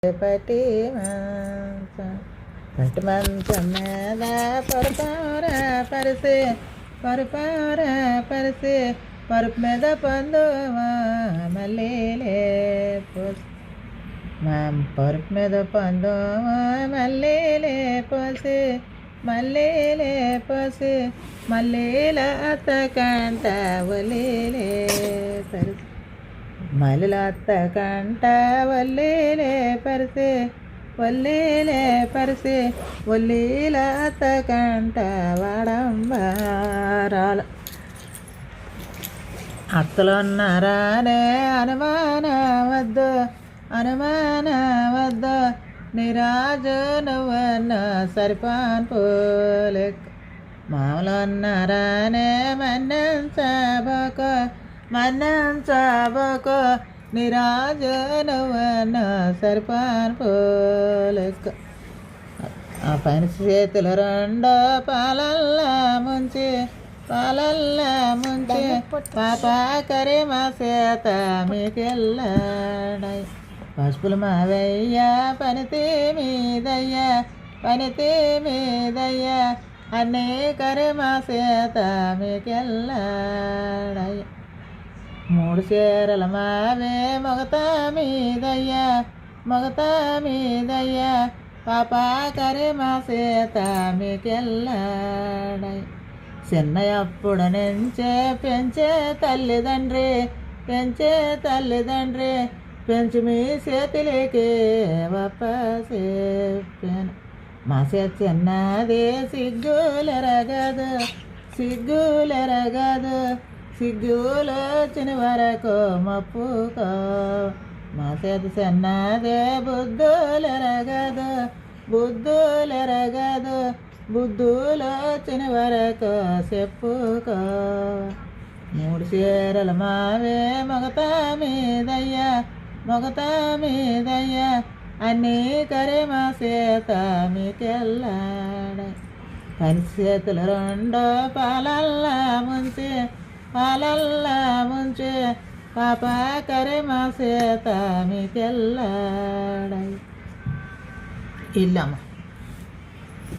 పటి మంచం పటి మంచం మీద పరుపార పరిసే పరుపార పరిసే పరుపు మీద పందువా మల్లెలే పోసి పరుపు మీద పందువా మల్లెలే పోసి మల్లెలే పోసి మల్లెల అత్తకంట ఒలిలే పరిసే మల్లెల అత్తకంట ఒల్లిలే పరిసే ఒల్లిలే పరిసే ఒల్లిల అత్తకంట వాడంబారాలు అత్తలున్నారానే అనుమానవద్దు అనుమానవద్దు నిరాజు నువ్వన్న సరిపాన్ పోలేక్ మామలున్నారానే మన్నంచబోకో మన్నంచబోకో నిరాజు నువ్వన్న సరిపాన్ పోలేక్ ఆ పైన చేతులు రెండో పాలల్లా ముంచి పాలల్లా ముంచి పాప కరిమా చేత మీకెళ్ళాడాయి పసుపులు మావయ్యా పనితే మీదయ్యా పనితే మీదయ్యా అన్నీ కరిమా చేత మీకెళ్ళాడాయి మూడు చీరల మావే మొగతా మీదయ్యా మొగతా మీదయ్యా పాప కరిమా చేత మీకెళ్ళాడాయి చిన్నయప్పుడు నుంచే పెంచే తల్లిదండ్రి పెంచే తల్లిదండ్రి పెంచి మీ చేతులకి చెప్పాను మా చేతి చిన్నది సిగ్గులెరగదు సిగ్గులెరగదు సిగ్గులు వచ్చిన వరకు మప్పుకో మా చేతి చిన్నదే బుద్ధులెరగదు బుద్ధులెరగదు బుద్ధులు వచ్చిన వరకు చెప్పుకో మూడు చీరలు మావే మొగతా మీదయ్యా మొగతా మీదయ్యా అన్నీ కరిమా చేత మీకెళ్ళాడాయి పని చేతులు రెండో పాలల్లా ముంచి పాలల్లా ముంచి పాప కరిమా చేత మీకెళ్ళాడాయి ఇల్లమ్మ.